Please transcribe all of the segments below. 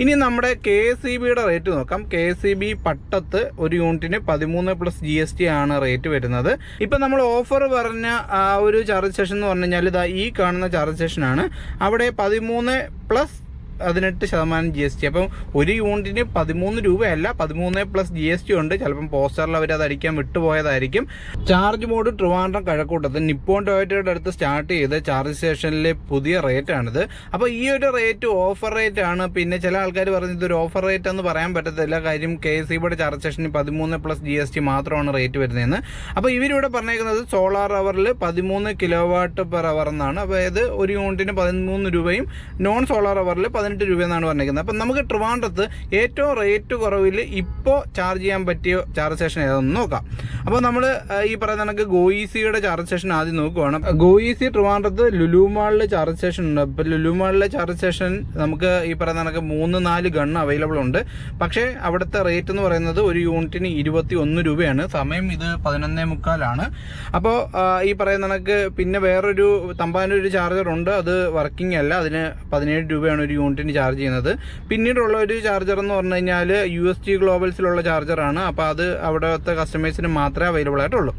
ഇനി നമ്മുടെ KSEBയുടെ റേറ്റ് നോക്കാം. KSEB പട്ടത്ത് ഒരു യൂണിറ്റിന് 13 പ്ലസ് GST ആണ് റേറ്റ് വരുന്നത്. ഇപ്പം നമ്മൾ ഓഫർ പറഞ്ഞ ഒരു ചാർജ് സെഷൻ എന്ന് പറഞ്ഞു കഴിഞ്ഞാൽ ഇതാ ഈ കാണുന്ന ചാർജ് സെഷനാണ്. അവിടെ 13 പ്ലസ് 18% GST. അപ്പം ഒരു യൂണിറ്റിന് 13 രൂപയല്ല, 13 പ്ലസ് GST ഉണ്ട്. ചിലപ്പം പോസ്റ്ററിൽ അവർ അത് അടിക്കാൻ വിട്ടുപോയതായിരിക്കും. ചാർജ് മോഡ് ട്രിവാൻഡ്രം കഴക്കൂട്ടത്ത് നിപ്പോൺ ടൊയോട്ടയുടെ അടുത്ത് സ്റ്റാർട്ട് ചെയ്ത ചാർജ് സ്റ്റേഷനിലെ പുതിയ റേറ്റാണിത്. അപ്പോൾ ഈ ഒരു റേറ്റ് ഓഫർ റേറ്റ് ആണ്. പിന്നെ ചില ആൾക്കാർ പറഞ്ഞത് ഇതൊരു ഓഫർ റേറ്റ് എന്ന് പറയാൻ പറ്റത്തില്ല. കാര്യം KSEBയുടെ ചാർജ് സ്റ്റേഷന് 13 പ്ലസ് GST മാത്രമാണ് റേറ്റ് വരുന്നതെന്ന്. അപ്പോൾ ഇവരിവിടെ പറഞ്ഞേക്കുന്നത് സോളാർ അവറിൽ 13 കിലോവാട്ട് പെർ അവർ എന്നാണ്. അതായത് ഒരു യൂണിറ്റിന് 13 രൂപയും നോൺ സോളാർ അവറിൽ 18 രൂപയെന്നാണ് പറഞ്ഞിരിക്കുന്നത്. അപ്പം നമുക്ക് ട്രിവാൻഡ്രത്ത് ഏറ്റവും റേറ്റ് കുറവിൽ ഇപ്പോൾ ചാർജ് ചെയ്യാൻ പറ്റിയ ചാർജ് സ്റ്റേഷൻ ഏതെന്ന് നോക്കാം. അപ്പോൾ നമ്മൾ ഈ പറയുന്ന കണക്ക് ഗോയിസിയുടെ ചാർജ് സ്റ്റേഷൻ ആദ്യം നോക്കുവാണ്. ഗോയിസി ട്രിവാൻഡ്രത്ത് ലുലു മാളിൽ ചാർജ് സ്റ്റേഷൻ ഉണ്ട്. അപ്പോൾ ലുലു മാളിലെ ചാർജ് സ്റ്റേഷൻ നമുക്ക് ഈ പറയുന്ന കണക്ക് 3-4 ഗണ്ണ് അവൈലബിൾ ഉണ്ട്. പക്ഷേ അവിടുത്തെ റേറ്റ് എന്ന് പറയുന്നത് ഒരു യൂണിറ്റിന് 21 രൂപയാണ്. സമയം ഇത് 11:45. അപ്പോൾ ഈ പറയുന്ന കണക്ക് പിന്നെ വേറൊരു തമ്പാനൊരു ചാർജർ ഉണ്ട്. അത് വർക്കിംഗ് അല്ല. അതിന് 17 രൂപയാണ് ഒരു യൂണിറ്റിന് ചാർജ് ചെയ്യുന്നത്. പിന്നീടുള്ള ഒരു ചാർജർ എന്ന് പറഞ്ഞു കഴിഞ്ഞാൽ UST ഗ്ലോബൽസിലുള്ള ചാർജറാണ്. അപ്പോൾ അത് അവിടുത്തെ കസ്റ്റമേഴ്സിന് മാത്രമേ അവൈലബിൾ ആയിട്ടുള്ളൂ.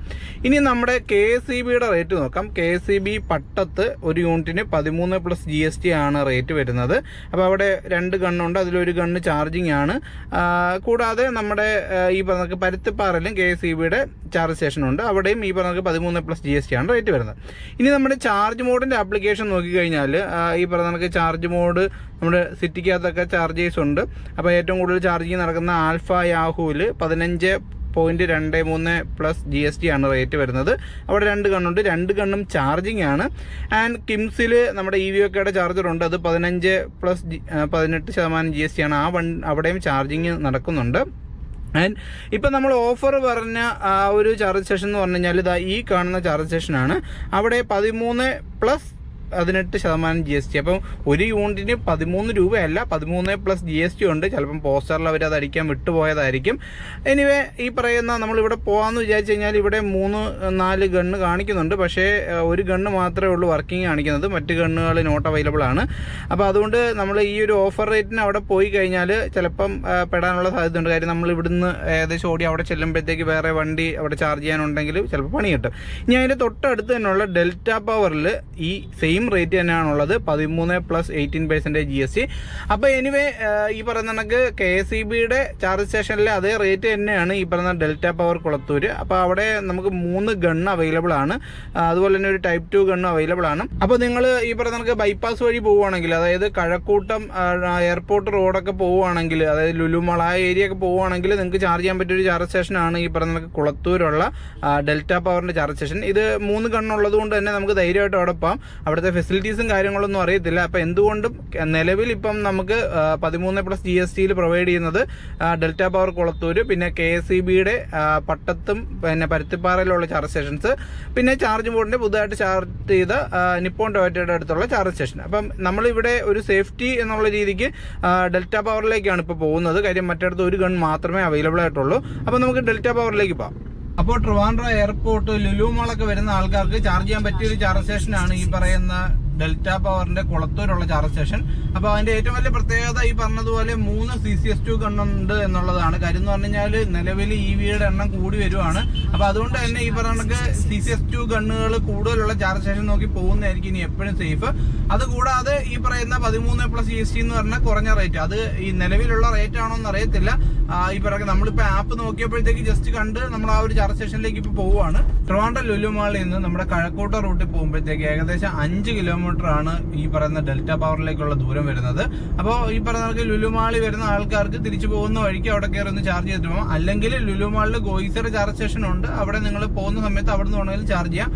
ഇനി നമ്മുടെ KSEBയുടെ റേറ്റ് നോക്കാം. KSEB പട്ടത്ത് ഒരു യൂണിറ്റിന് 13 പ്ലസ് GST ആണ് റേറ്റ് വരുന്നത്. അപ്പോൾ അവിടെ 2 ഗണ്ണുണ്ട്. അതിലൊരു ഗണ്ണ് ചാർജിങ് ആണ്. കൂടാതെ നമ്മുടെ ഈ പറഞ്ഞ പരുത്തിപ്പാറയിലും KSEBയുടെ ചാർജ് സ്റ്റേഷൻ ഉണ്ട്. അവിടെയും ഈ പറഞ്ഞ 13 പ്ലസ് GST ആണ് റേറ്റ് വരുന്നത്. ഇനി നമ്മുടെ ചാർജ് മോഡിൻ്റെ ആപ്ലിക്കേഷൻ നോക്കിക്കഴിഞ്ഞാൽ ഈ പറഞ്ഞ ചാർജ് മോഡ് നമ്മുടെ സിറ്റിക്കകത്തൊക്കെ ചാർജേഴ്സ് ഉണ്ട്. അപ്പോൾ ഏറ്റവും കൂടുതൽ ചാർജിങ് നടക്കുന്ന ആൽഫ യാഹൂവിൽ 15.23 പ്ലസ് GST ആണ് റേറ്റ് വരുന്നത്. അവിടെ 2 ഗണ്ണുണ്ട്. 2 ഗണ്ണും ചാർജിങ് ആണ്. ആൻഡ് കിംസിൽ നമ്മുടെ EVOKയുടെ ചാർജർ ഉണ്ട്. അത് 15 പ്ലസ് 18% GST ആണ്. അവിടെയും ചാർജിങ് നടക്കുന്നുണ്ട്. ആൻഡ് ഇപ്പം നമ്മൾ ഓഫർ പറഞ്ഞ ഒരു ചാർജ് സ്റ്റേഷൻ എന്ന് പറഞ്ഞു കഴിഞ്ഞാൽ ഇതാ ഈ കാണുന്ന ചാർജ് സ്റ്റേഷനാണ്. അവിടെ 13 പ്ലസ് 18% GST. അപ്പം ഒരു യൂണിറ്റിന് 13 രൂപയല്ല, 13 പ്ലസ് GST ഉണ്ട്. ചിലപ്പം പോസ്റ്ററിൽ അവർ അത് അടിക്കാൻ വിട്ടുപോയതായിരിക്കും. എനിവേ ഈ പറയുന്ന നമ്മളിവിടെ പോകാമെന്ന് വിചാരിച്ചു കഴിഞ്ഞാൽ ഇവിടെ 3-4 ഗണ്ണ് കാണിക്കുന്നുണ്ട്. പക്ഷേ ഒരു ഗണ്ണ് മാത്രമേ ഉള്ളൂ വർക്കിംഗ് കാണിക്കുന്നത്. മറ്റ് ഗണ്ണുകൾ നോട്ട് അവൈലബിൾ ആണ്. അപ്പോൾ അതുകൊണ്ട് നമ്മൾ ഈ ഒരു ഓഫർ റേറ്റിന് അവിടെ പോയി കഴിഞ്ഞാൽ ചിലപ്പം പെടാനുള്ള സാധ്യതയുണ്ട്. കാര്യം നമ്മൾ ഇവിടുന്ന് ഏകദേശം ഓടി അവിടെ ചെല്ലുമ്പോഴത്തേക്ക് വേറെ വണ്ടി അവിടെ ചാർജ് ചെയ്യാനുണ്ടെങ്കിൽ ചിലപ്പോൾ പണി കിട്ടും. ഇനി അതിൻ്റെ തൊട്ടടുത്ത് തന്നെയുള്ള ഡെൽറ്റ പവറിൽ ഈ സെയിം റേറ്റ് തന്നെയാണുള്ളത്, 13 പ്ലസ് 18% GST. അപ്പോൾ എനിവേ ഈ പറയുന്ന കണക്ക് KSEBയുടെ ചാർജ് സ്റ്റേഷനിലെ അതേ റേറ്റ് തന്നെയാണ് ഈ പറയുന്ന ഡെൽറ്റ പവർ കുളത്തൂർ. അപ്പോൾ അവിടെ നമുക്ക് 3 ഗണ്ണ് അവൈലബിൾ ആണ്. അതുപോലെ തന്നെ ഒരു ടൈപ്പ് 2 ഗണ്ണ് അവൈലബിൾ ആണ്. അപ്പോൾ നിങ്ങൾ ഈ പറയുന്ന കണക്ക് ബൈപ്പാസ് വഴി പോവുകയാണെങ്കിൽ, അതായത് കഴക്കൂട്ടം എയർപോർട്ട് റോഡൊക്കെ പോവുകയാണെങ്കിൽ, അതായത് ലുലുമാൾ ആ ഏരിയ ഒക്കെ പോവുകയാണെങ്കിൽ നിങ്ങൾക്ക് ചാർജ് ചെയ്യാൻ പറ്റിയൊരു ചാർജ് സ്റ്റേഷനാണ് ഈ പറയുന്ന കണക്ക് കുളത്തൂരുള്ള ഡെൽറ്റ പവറിൻ്റെ ചാർജ് സ്റ്റേഷൻ. ഇത് 3 ഗണ്ണുള്ളത് കൊണ്ട് തന്നെ നമുക്ക് ധൈര്യമായിട്ട് അവിടെ പോകാം. അവിടുത്തെ ഫെസിലിറ്റീസും കാര്യങ്ങളൊന്നും അറിയത്തില്ല. അപ്പോൾ എന്തുകൊണ്ടും നിലവിൽ ഇപ്പം നമുക്ക് 13 പ്ലസ് GSTയിൽ പ്രൊവൈഡ് ചെയ്യുന്നത് ഡെൽറ്റ പവർ കുളത്തൂർ, പിന്നെ KSEBയുടെ പട്ടത്തും പിന്നെ പരുത്തിപ്പാറയിലുള്ള ചാർജ് സ്റ്റേഷൻസ്, പിന്നെ ചാർജ് ബോർഡിൻ്റെ പുതുതായിട്ട് ചാർജ് ചെയ്ത നിപ്പോൺ ടൊയോട്ടയുടെ അടുത്തുള്ള ചാർജ് സ്റ്റേഷൻ. അപ്പം നമ്മളിവിടെ ഒരു സേഫ്റ്റി എന്നുള്ള രീതിക്ക് ഡെൽറ്റ പവറിലേക്കാണ് ഇപ്പോൾ പോകുന്നത്. കാര്യം മറ്റിടത്ത് ഒരു ഗൺ മാത്രമേ അവൈലബിൾ ആയിട്ടുള്ളൂ. അപ്പോൾ നമുക്ക് ഡെൽറ്റ പവറിലേക്ക് പോകാം. അപ്പോൾ ട്രിവാൻഡ്രം എയർപോർട്ട് ലുലു മാളൊക്കെ വരുന്ന ആൾക്കാർക്ക് ചാർജ് ചെയ്യാൻ പറ്റിയൊരു ചാർജ് സ്റ്റേഷനാണ് ഈ പറയുന്ന ഡെൽറ്റ പവറിന്റെ കുളത്തൂരുള്ള ചാർജ് സ്റ്റേഷൻ. അപ്പോൾ അതിന്റെ ഏറ്റവും വലിയ പ്രത്യേകത ഈ പറഞ്ഞതുപോലെ 3 CCS2 ഗണ്ണുണ്ട് എന്നുള്ളതാണ്. കാര്യം എന്ന് പറഞ്ഞു കഴിഞ്ഞാൽ നിലവിൽ EVയുടെ എണ്ണം കൂടി വരുവാണ്. അപ്പോൾ അതുകൊണ്ട് തന്നെ ഈ പറഞ്ഞ CCS2 ഗണ്ണുകൾ കൂടുതലുള്ള ചാർജ് സ്റ്റേഷൻ നോക്കി പോകുന്നതായിരിക്കും ഇനി എപ്പോഴും സേഫ്. അതുകൂടാതെ ഈ പറയുന്ന 13 പ്ലസ് GST എന്ന് പറഞ്ഞാൽ കുറഞ്ഞ റേറ്റ്, അത് ഈ നിലവിലുള്ള റേറ്റ് ആണോ എന്ന് അറിയത്തില്ല. ഈ പറയുക നമ്മളിപ്പോൾ ആപ്പ് നോക്കിയപ്പോഴത്തേക്ക് ജസ്റ്റ് കണ്ട് നമ്മൾ ആ ഒരു ചാർജ് സ്റ്റേഷനിലേക്ക് ഇപ്പോൾ പോവുകയാണ്. ട്രിവാൻഡ്രം ലുലു മാളിൽ നിന്ന് നമ്മുടെ കഴക്കൂട്ട റൂട്ടിൽ പോകുമ്പോഴത്തേക്ക് ഏകദേശം 5 കിലോമീറ്റർ ആണ് ഈ പറയുന്ന ഡെൽറ്റ പവറിലേക്കുള്ള ദൂരം വരുന്നത്. അപ്പോൾ ഈ പറയുന്ന ലുലുമാളിൽ വരുന്ന ആൾക്കാർക്ക് തിരിച്ചു പോകുന്ന വഴിക്ക് അവിടെ കയറി ഒന്ന് ചാർജ് ചെയ്തിട്ട് പോകാം. അല്ലെങ്കിൽ ലുലുമാളിൽ ഗോയിസയുടെ ചാർജ് സ്റ്റേഷൻ ഉണ്ട്. അവിടെ നിങ്ങൾ പോകുന്ന സമയത്ത് അവിടെ നിന്ന് വേണമെങ്കിൽ ചാർജ് ചെയ്യാം.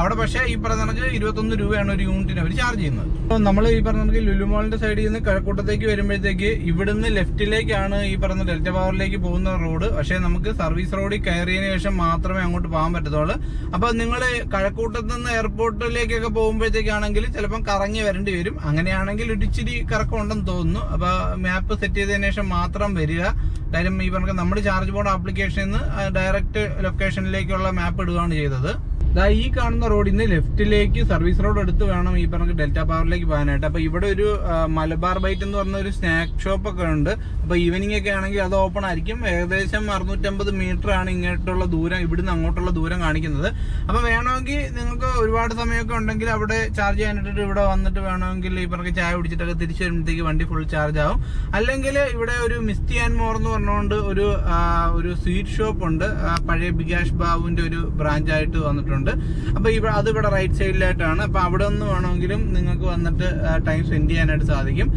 അവിടെ പക്ഷേ ഈ പറയുന്ന 21 രൂപയാണ് ഒരു യൂണിറ്റിന് അവർ ചാർജ് ചെയ്യുന്നത്. അപ്പോൾ നമ്മൾ ഈ പറഞ്ഞ ലുലുമാളിന്റെ സൈഡിൽ നിന്ന് കഴക്കൂട്ടത്തേക്ക് വരുമ്പോഴത്തേക്ക് ഇവിടുന്ന് ലെഫ്റ്റിലേക്കാണ് ഈ പറയുന്ന ഡെൽറ്റ പവറിലേക്ക് പോകുന്ന റോഡ്. പക്ഷേ നമുക്ക് സർവീസ് റോഡിൽ കയറിയതിനു ശേഷം മാത്രമേ അങ്ങോട്ട് പോകാൻ പറ്റത്തുള്ളൂ. അപ്പോൾ നിങ്ങൾ കഴക്കൂട്ടത്ത് നിന്ന് എയർപോർട്ടിലേക്കൊക്കെ പോകുമ്പോഴത്തേക്കാണ് ചിലപ്പം കറങ്ങി വരേണ്ടി വരും. അങ്ങനെയാണെങ്കിൽ ഇച്ചിരി കറക്കം ഉണ്ടെന്ന് തോന്നുന്നു. അപ്പൊ മാപ്പ് സെറ്റ് ചെയ്തതിനു ശേഷം മാത്രം വരിക. കാര്യം ഈ പറഞ്ഞ നമ്മുടെ ചാർജ് ബോർഡ് ആപ്ലിക്കേഷനിൽ നിന്ന് ഡയറക്റ്റ് ലൊക്കേഷനിലേക്കുള്ള മാപ്പ് ഇടുകയാണ് ചെയ്തത്. ഈ കാണുന്ന റോഡിൽ നിന്ന് ലെഫ്റ്റിലേക്ക് സർവീസ് റോഡ് എടുത്ത് വേണം ഈ പറഞ്ഞ ഡെൽറ്റ പവറിലേക്ക് പോകാനായിട്ട്. അപ്പോൾ ഇവിടെ ഒരു മലബാർ ബൈറ്റ് എന്ന് പറഞ്ഞ ഒരു സ്നാക്ക് ഷോപ്പ് ഒക്കെ ഉണ്ട്. അപ്പോൾ ഈവനിങ് ഒക്കെ ആണെങ്കിൽ അത് ഓപ്പൺ ആയിരിക്കും. ഏകദേശം 650 മീറ്റർ ആണ് ഇങ്ങോട്ടുള്ള ദൂരം, ഇവിടുന്ന് അങ്ങോട്ടുള്ള ദൂരം കാണിക്കുന്നത്. അപ്പോൾ വേണമെങ്കിൽ നിങ്ങൾക്ക് ഒരുപാട് സമയമൊക്കെ ഉണ്ടെങ്കിൽ അവിടെ ചാർജ് ചെയ്യാനായിട്ട് ഇവിടെ വന്നിട്ട് വേണമെങ്കിൽ ഈ പറഞ്ഞ ചായ കുടിച്ചിട്ടൊക്കെ തിരിച്ചു വരുമ്പോഴത്തേക്ക് വണ്ടി ഫുൾ ചാർജ് ആവും. അല്ലെങ്കിൽ ഇവിടെ ഒരു മിസ്റ്റി ആൻഡ് മോർ എന്ന് പറഞ്ഞുകൊണ്ട് ഒരു സ്വീറ്റ് ഷോപ്പ് ഉണ്ട്. പഴയ ബികാഷ് ബാബുവിന്റെ ഒരു ബ്രാഞ്ച് ആയിട്ട് വന്നിട്ടുണ്ട്. അപ്പൊ അത് ഇവിടെ റൈറ്റ് സൈഡിലായിട്ടാണ്. അപ്പൊ അവിടെ നിന്ന് വേണമെങ്കിലും നിങ്ങൾക്ക് വന്നിട്ട് ടൈം സ്പെൻഡ് ചെയ്യാനായിട്ട് സാധിക്കും.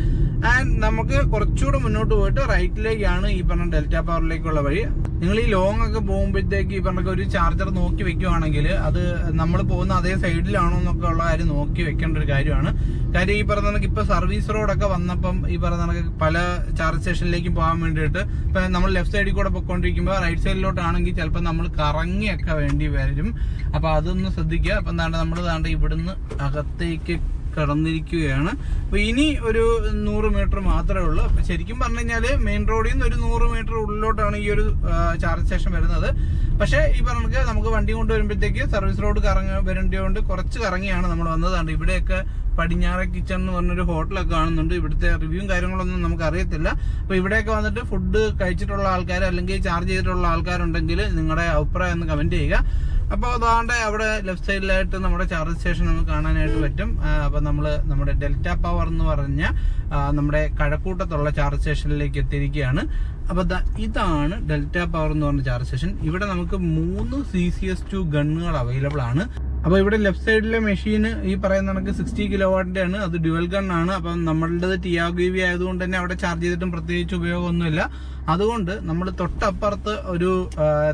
ആൻഡ് നമുക്ക് കുറച്ചുകൂടെ മുന്നോട്ട് പോയിട്ട് റൈറ്റിലേക്കാണ് ഈ പറഞ്ഞ ഡെൽറ്റ പവറിലേക്കുള്ള വഴി. നിങ്ങൾ ഈ ലോങ് ഒക്കെ പോകുമ്പോഴത്തേക്ക് ഈ പറഞ്ഞ ഒരു ചാർജർ നോക്കി വെക്കുവാണെങ്കിൽ അത് നമ്മൾ പോകുന്ന അതേ സൈഡിലാണോ എന്നൊക്കെ ഉള്ള കാര്യം നോക്കി വെക്കേണ്ട ഒരു കാര്യമാണ്. കാര്യം ഈ പറഞ്ഞ കണക്ക് ഇപ്പൊ സർവീസ് റോഡൊക്കെ വന്നപ്പം ഈ പറഞ്ഞ കണക്ക് പല ചാർജ് സ്റ്റേഷനിലേക്കും പോകാൻ വേണ്ടിയിട്ട് ഇപ്പൊ നമ്മൾ ലെഫ്റ്റ് സൈഡിൽ കൂടെ പൊയ്ക്കൊണ്ടിരിക്കുമ്പോൾ റൈറ്റ് സൈഡിലോട്ടാണെങ്കിൽ ചിലപ്പോൾ നമ്മൾ കറങ്ങിയൊക്കെ വേണ്ടി വരും. അപ്പൊ അതൊന്ന് ശ്രദ്ധിക്കുക. അപ്പൊ എന്താണ് നമ്മൾ ഇവിടുന്ന് അകത്തേക്ക് കടന്നിരിക്കുകയാണ്. അപ്പൊ ഇനി ഒരു 100 മീറ്റർ മാത്രമേ ഉള്ളൂ. അപ്പൊ ശരിക്കും പറഞ്ഞു കഴിഞ്ഞാല് മെയിൻ റോഡിൽ നിന്ന് ഒരു 100 മീറ്റർ ഉള്ളിലോട്ടാണ് ഈ ഒരു ചാർജ് സ്റ്റേഷൻ വരുന്നത്. പക്ഷേ ഈ പറഞ്ഞ നമുക്ക് വണ്ടി കൊണ്ടുവരുമ്പോഴത്തേക്ക് സർവീസ് റോഡ് വരേണ്ടതുകൊണ്ട് കുറച്ച് കറങ്ങിയാണ് നമ്മൾ വന്നതാണ്. ഇവിടെയൊക്കെ പടിഞ്ഞാറ കിച്ചൺ എന്ന് പറഞ്ഞൊരു ഹോട്ടലൊക്കെ കാണുന്നുണ്ട്. ഇവിടുത്തെ റിവ്യൂവും കാര്യങ്ങളൊന്നും നമുക്ക് അറിയത്തില്ല. അപ്പൊ ഇവിടെയൊക്കെ വന്നിട്ട് ഫുഡ് കഴിച്ചിട്ടുള്ള ആൾക്കാർ അല്ലെങ്കിൽ ചാർജ് ചെയ്തിട്ടുള്ള ആൾക്കാരുണ്ടെങ്കിൽ നിങ്ങളുടെ അഭിപ്രായം ഒന്ന് കമന്റ് ചെയ്യുക. അപ്പോൾ അതാണ്ട് അവിടെ ലെഫ്റ്റ് സൈഡിലായിട്ട് നമ്മുടെ ചാർജ് സ്റ്റേഷൻ നമുക്ക് കാണാനായിട്ട് പറ്റും. അപ്പൊ നമ്മുടെ ഡെൽറ്റ പവർ എന്ന് പറഞ്ഞ നമ്മുടെ കഴക്കൂട്ടത്തുള്ള ചാർജ് സ്റ്റേഷനിലേക്ക് എത്തിയിരിക്കുകയാണ്. അപ്പൊ ഇതാണ് ഡെൽറ്റ പവർ എന്ന് പറഞ്ഞ ചാർജ് സ്റ്റേഷൻ. ഇവിടെ നമുക്ക് 3 CCS2 ഗണ്ണുകൾ അവൈലബിൾ ആണ്. അപ്പൊ ഇവിടെ ലെഫ്റ്റ് സൈഡിലെ മെഷീൻ ഈ പറയുന്ന കണക്ക് 60 കിലോവാട്ടിന്റെ ആണ്. അത് ഡ്യുവൽ ഗൺ ആണ്. അപ്പൊ നമ്മളുടേത് ടിയാഗോ EV ആയതുകൊണ്ട് തന്നെ അവിടെ ചാർജ് ചെയ്തിട്ടും പ്രത്യേകിച്ച് ഉപയോഗമൊന്നുമില്ല. അതുകൊണ്ട് നമ്മൾ തൊട്ടപ്പുറത്ത് ഒരു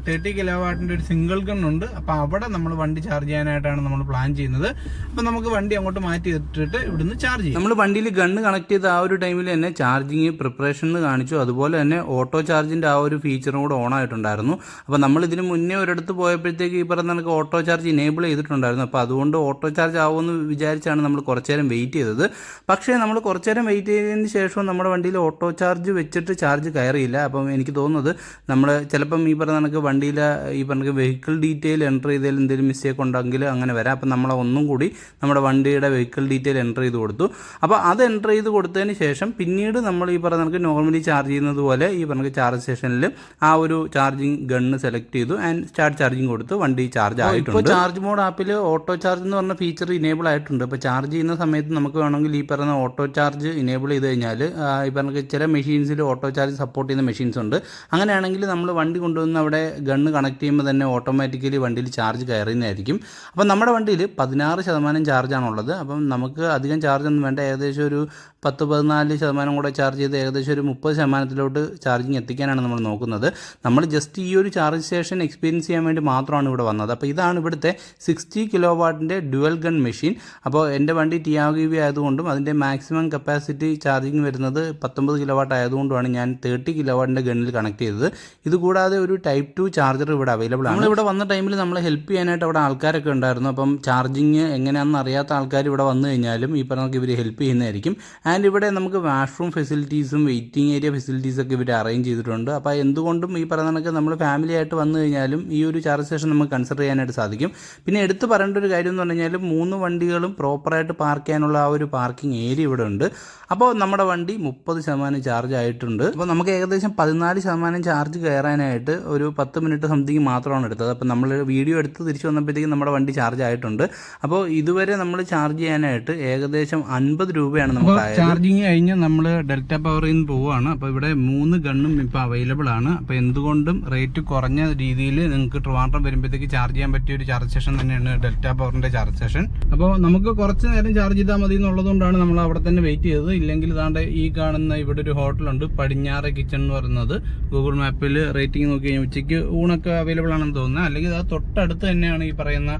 30 കിലോവാട്ടിന്റെ ഒരു സിംഗിൾ ഗൺ ഉണ്ട്. അപ്പൊ അവിടെ നമ്മൾ വണ്ടി ചാർജ് ചെയ്യാനായിട്ടാണ് നമ്മൾ പ്ലാൻ ചെയ്യുന്നത്. അപ്പൊ നമുക്ക് വണ്ടി അങ്ങോട്ട് മാറ്റി ഇട്ടിട്ട് ഇവിടുന്ന് ചാർജ് ചെയ്യും. നമ്മൾ വണ്ടിയിൽ ഗണ്ണ് കണക്ട് ചെയ്ത ആ ഒരു ടൈമിൽ തന്നെ ചാർജിങ് പ്രിപ്പറേഷൻ കാണിച്ചു. അതുപോലെ തന്നെ ഓട്ടോ ചാർജിന്റെ ആ ഒരു ഫീച്ചറും കൂടെ ഓൺ ആയിട്ടുണ്ടായിരുന്നു. അപ്പൊ നമ്മൾ ഇതിന് മുന്നേ ഒരിടത്ത് പോയപ്പോഴത്തേക്ക് ഈ പറഞ്ഞ നമുക്ക് ഓട്ടോ ചാർജ് ഇനേബിൾ ചെയ്തിട്ടുണ്ടായിരുന്നു. അപ്പോൾ അതുകൊണ്ട് ഓട്ടോ ചാർജ് ആവുമെന്ന് വിചാരിച്ചാണ് നമ്മൾ കുറച്ചു നേരം വെയിറ്റ് ചെയ്തത്. പക്ഷേ നമ്മൾ കുറച്ചു നേരം വെയിറ്റ് ചെയ്തതിന് ശേഷം നമ്മുടെ വണ്ടിയിൽ ഓട്ടോ ചാർജ് വെച്ചിട്ട് ചാർജ് കയറിയില്ല. അപ്പം എനിക്ക് തോന്നുന്നത് നമ്മൾ ചിലപ്പം ഈ പറഞ്ഞ കണക്ക് വണ്ടിയിൽ ഈ പറഞ്ഞ വെഹിക്കിൾ ഡീറ്റെയിൽ എൻ്റർ ചെയ്തതിൽ എന്തെങ്കിലും മിസ്റ്റേക്ക് ഉണ്ടെങ്കിൽ അങ്ങനെ വരാം. അപ്പം നമ്മൾ ഒന്നും കൂടി നമ്മുടെ വണ്ടിയുടെ വെഹിക്കിൾ ഡീറ്റെയിൽ എൻ്റർ ചെയ്ത് കൊടുത്തു. അപ്പോൾ അത് എൻ്റർ ചെയ്ത് കൊടുത്തതിന് ശേഷം പിന്നീട് നമ്മൾ ഈ പറഞ്ഞ കണക്ക് നോർമലി ചാർജ് ചെയ്യുന്നത് പോലെ ഈ പറഞ്ഞ ചാർജ് സ്റ്റേഷനിൽ ആ ഒരു ചാർജിങ് ഗണ്ണ് സെലക്ട് ചെയ്തു ആൻഡ് സ്റ്റാർട്ട് ചാർജിങ് കൊടുത്ത് വണ്ടി ചാർജ് ആയിട്ടുണ്ട്. ഇപ്പോൾ ചാർജ് മോഡ് ആപ്പിൽ ഓട്ടോ ചാർജ് എന്ന് പറഞ്ഞ ഫീച്ചർ ഇനേബിൾ ആയിട്ടുണ്ട്. അപ്പോൾ ചാർജ് ചെയ്യുന്ന സമയത്ത് നമുക്ക് വേണമെങ്കിൽ ഈ പറഞ്ഞ ഓട്ടോ ചാർജ് ഇനേബിൾ ചെയ്ത് കഴിഞ്ഞാൽ ഈ പറഞ്ഞ ചില മെഷീൻസിൽ ഓട്ടോ ചാർജ് സപ്പോർട്ട് ചെയ്യുന്ന മെഷീൻസ് ഉണ്ട്. അങ്ങനെയാണെങ്കിൽ നമ്മൾ വണ്ടി കൊണ്ടുവന്ന് അവിടെ ഗണ്ണ് കണക്ട് ചെയ്യുമ്പോൾ തന്നെ ഓട്ടോമാറ്റിക്കലി വണ്ടിയിൽ ചാർജ് കയറുന്നതായിരിക്കും. അപ്പം നമ്മുടെ വണ്ടിയിൽ 16% ചാർജാണുള്ളത്. അപ്പം നമുക്ക് അധികം ചാർജ് ഒന്നും വേണ്ട. ഏകദേശം ഒരു 10-14% കൂടെ ചാർജ് ചെയ്ത് ഏകദേശം ഒരു 30%ലോട്ട് ചാർജിങ് എത്തിക്കാനാണ് നമ്മൾ നോക്കുന്നത്. നമ്മൾ ജസ്റ്റ് ഈ ഒരു ചാർജ് സ്റ്റേഷൻ എക്സ്പീരിയൻസ് ചെയ്യാൻ വേണ്ടി മാത്രമാണ് ഇവിടെ വന്നത്. അപ്പോൾ ഇതാണ് ഇവിടുത്തെ 60 കിലോവാട്ടിൻ്റെ ഡ്യുവൽ ഗൺ മെഷീൻ. അപ്പോൾ എൻ്റെ വണ്ടി ടിയാഗോ EV ആയതുകൊണ്ടും അതിൻ്റെ മാക്സിമം കപ്പാസിറ്റി ചാർജിങ് വരുന്നത് 19 കിലോവാട്ട് ആയതുകൊണ്ടുമാണ് ഞാൻ 30 കിലോവാട്ടിൻ്റെ ഗണ്ണിൽ കണക്ട് ചെയ്തത്. ഇതുകൂടാതെ ഒരു Type 2 ചാർജർ ഇവിടെ അവൈലബിൾ ആണ്. നമ്മളിവിടെ വന്ന ടൈമിൽ നമ്മളെ ഹെൽപ്പ് ചെയ്യാനായിട്ട് അവിടെ ആൾക്കാരൊക്കെ ഉണ്ടായിരുന്നു. അപ്പം ചാർജിങ് എങ്ങനെയാണെന്ന് അറിയാത്ത ആൾക്കാർ ഇവിടെ വന്നു കഴിഞ്ഞാലും ഈ പറഞ്ഞ ഇവർ ഹെൽപ്പ് ചെയ്യുന്നതായിരിക്കും. ആൻഡ് ഇവിടെ നമുക്ക് വാഷ്റൂം ഫെസിലിറ്റീസും വെയിറ്റിംഗ് ഏരിയ ഫെസിലിറ്റീസൊക്കെ ഇവർ അറേഞ്ച് ചെയ്തിട്ടുണ്ട്. അപ്പോൾ എന്തുകൊണ്ടും ഈ പറയുന്ന കണക്ക് നമ്മൾ ഫാമിലി ആയിട്ട് വന്നു കഴിഞ്ഞാലും ഈ ഒരു ചാർജ് സ്റ്റേഷൻ നമുക്ക് കൺസിഡർ ചെയ്യാനായിട്ട് സാധിക്കും. പിന്നെ എടുത്ത് പറയേണ്ട ഒരു കാര്യം എന്ന് പറഞ്ഞു കഴിഞ്ഞാൽ 3 വണ്ടികളും പ്രോപ്പറായിട്ട് പാർക്ക് ചെയ്യാനുള്ള ആ ഒരു പാർക്കിംഗ് ഏരിയ ഇവിടെ ഉണ്ട്. അപ്പോൾ നമ്മുടെ വണ്ടി 30% ചാർജ് ആയിട്ടുണ്ട്. അപ്പോൾ നമുക്ക് ഏകദേശം 14% ചാർജ് കയറാനായിട്ട് ഒരു 10 മിനിറ്റ് സംതിങ് മാത്രമാണ് എടുത്തത്. അപ്പോൾ നമ്മൾ വീഡിയോ എടുത്ത് തിരിച്ചു വന്നപ്പോഴത്തേക്കും നമ്മുടെ വണ്ടി ചാർജ് ആയിട്ടുണ്ട്. അപ്പോൾ ഇതുവരെ നമ്മൾ ചാർജ് ചെയ്യാനായിട്ട് ഏകദേശം 50 രൂപയാണ് നമുക്ക്. ചാർജിങ് കഴിഞ്ഞ് നമ്മൾ ഡെൽറ്റ പവറിൽ നിന്ന് പോവുകയാണ്. അപ്പോൾ ഇവിടെ 3 ഗണ്ണും ഇപ്പോൾ അവൈലബിൾ ആണ്. അപ്പോൾ എന്തുകൊണ്ടും റേറ്റ് കുറഞ്ഞ രീതിയിൽ നിങ്ങൾക്ക് ട്രിവാൻഡ്രം വരുമ്പോഴത്തേക്ക് ചാർജ് ചെയ്യാൻ പറ്റിയ ഒരു ചാർജ് സ്റ്റേഷൻ തന്നെയാണ് ഡെൽറ്റ പവറിന്റെ ചാർജ് സ്റ്റേഷൻ. അപ്പോൾ നമുക്ക് കുറച്ച് നേരം ചാർജ് ചെയ്താൽ മതി എന്നുള്ളതുകൊണ്ടാണ് നമ്മൾ അവിടെ തന്നെ വെയിറ്റ് ചെയ്തത്. ഇല്ലെങ്കിൽ ഇതാണ്ട് ഈ കാണുന്ന ഇവിടെ ഒരു ഹോട്ടലുണ്ട്, പടിഞ്ഞാറ കിച്ചൺ എന്ന് പറയുന്നത്. ഗൂഗിൾ മാപ്പിൽ റേറ്റിംഗ് നോക്കി കഴിഞ്ഞാൽ ഉച്ചയ്ക്ക് ഊണൊക്കെ അവൈലബിൾ ആണെന്ന് തോന്നുന്നത്. അല്ലെങ്കിൽ അത് തൊട്ടടുത്ത് തന്നെയാണ് ഈ പറയുന്ന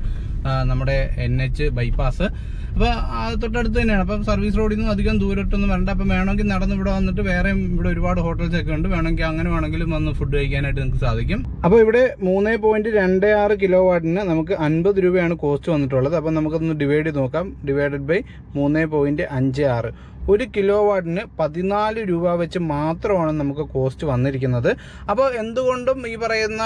നമ്മുടെ NH ബൈപ്പാസ്. അപ്പോൾ അത് തൊട്ടടുത്ത് തന്നെയാണ്. അപ്പം സർവീസ് റോഡിൽ നിന്ന് അധികം ദൂരത്തൊന്നും വരണ്ട. അപ്പം വേണമെങ്കിൽ നടന്ന് ഇവിടെ വന്നിട്ട് വേറെ ഇവിടെ ഒരുപാട് ഹോട്ടൽസ് ഒക്കെ ഉണ്ട്. വേണമെങ്കിൽ അങ്ങനെ വേണമെങ്കിലും വന്ന് ഫുഡ് കഴിക്കാനായിട്ട് നിങ്ങൾക്ക് സാധിക്കും. അപ്പോൾ ഇവിടെ 3.26 കിലോവാട്ടിന് നമുക്ക് 50 രൂപയാണ് കോസ്റ്റ് വന്നിട്ടുള്ളത്. അപ്പം നമുക്കൊന്ന് ഡിവൈഡ് ചെയ്ത് നോക്കാം. ഡിവൈഡഡ് ബൈ 3.56 1 കിലോ വാട്ടിന് 14 രൂപ വെച്ച് മാത്രമാണ് നമുക്ക് കോസ്റ്റ് വന്നിരിക്കുന്നത്. അപ്പോൾ എന്തുകൊണ്ടും ഈ പറയുന്ന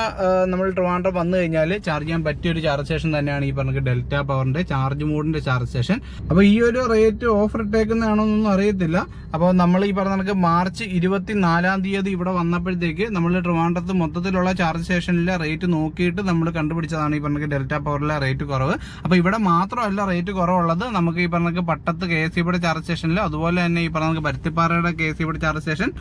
നമ്മൾ ട്രിവാൻഡ്രം വന്നു കഴിഞ്ഞാൽ ചാർജ് ചെയ്യാൻ പറ്റിയൊരു ചാർജ് സ്റ്റേഷൻ തന്നെയാണ് ഈ പറഞ്ഞ ഡെൽറ്റ പവറിൻ്റെ ചാർജ് മോഡിൻ്റെ ചാർജ് സ്റ്റേഷൻ. അപ്പോൾ ഈ ഒരു റേറ്റ് ഓഫർ ഇട്ടേക്കുന്നതാണോന്നൊന്നും അറിയത്തില്ല. അപ്പോൾ നമ്മൾ ഈ പറഞ്ഞ കണക്ക് മാർച്ച് 24-ാം തീയതി ഇവിടെ വന്നപ്പോഴത്തേക്ക് നമ്മൾ ട്രിവാൻഡ്രത്ത് മൊത്തത്തിലുള്ള ചാർജ് സ്റ്റേഷനിലെ റേറ്റ് നോക്കിയിട്ട് നമ്മൾ കണ്ടുപിടിച്ചതാണ് ഈ പറഞ്ഞ ഡെൽറ്റ പവറിലെ റേറ്റ് കുറവ്. അപ്പോൾ ഇവിടെ മാത്രമല്ല റേറ്റ് കുറവുള്ളത്, നമുക്ക് ഈ പറഞ്ഞ പട്ടത്ത് KSEBിയുടെ ചാർജ് സ്റ്റേഷനിൽ, അതുപോലെ തന്നെ ഈ പറഞ്ഞ പരുത്തിപ്പാറയുടെ KSEBിയുടെ ചാർജ് സ്റ്റേഷൻ,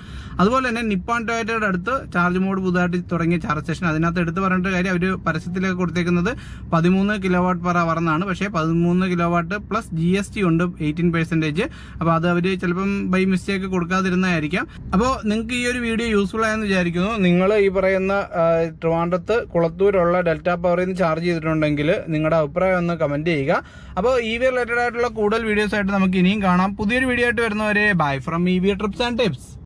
അതുപോലെ തന്നെ നിപ്പാൻ ടൊയോട്ടയുടെ അടുത്ത് ചാർജ് മോഡ് പുതുതായിട്ട് തുടങ്ങിയ ചാർജ് സ്റ്റേഷൻ. അതിനകത്ത് എടുത്ത് പറയേണ്ട കാര്യം, അവർ പരസ്യത്തിലേക്ക് കൊടുത്തേക്കുന്നത് 13 kW/h എന്നാണ്. പക്ഷേ 13 kW പ്ലസ് GST ഉണ്ട് 18%. അപ്പോൾ അത് അവർ ചിലപ്പം ബൈ മിസ്റ്റേക്ക് കൊടുക്കാതിരുന്നതായിരിക്കാം. അപ്പോൾ നിങ്ങൾക്ക് ഈ ഒരു വീഡിയോ യൂസ്ഫുൾ ആയെന്ന് വിചാരിക്കുന്നു. നിങ്ങൾ ഈ പറയുന്ന ട്രിവാൻഡ്രത്ത് കുളത്തൂരുള്ള ഡെൽറ്റ പവറിൽ നിന്ന് ചാർജ് ചെയ്തിട്ടുണ്ടെങ്കിൽ നിങ്ങളുടെ അഭിപ്രായം ഒന്ന് കമൻറ്റ് ചെയ്യുക. അപ്പോൾ EV റിലേറ്റഡ് ആയിട്ടുള്ള കൂടുതൽ വീഡിയോസ് ആയിട്ട് നമുക്ക് ഇനിയും കാണാം. പുതിയൊരു വീഡിയോ ആയിട്ട് വരുന്നവരെ bye from EV TRIPS and tips.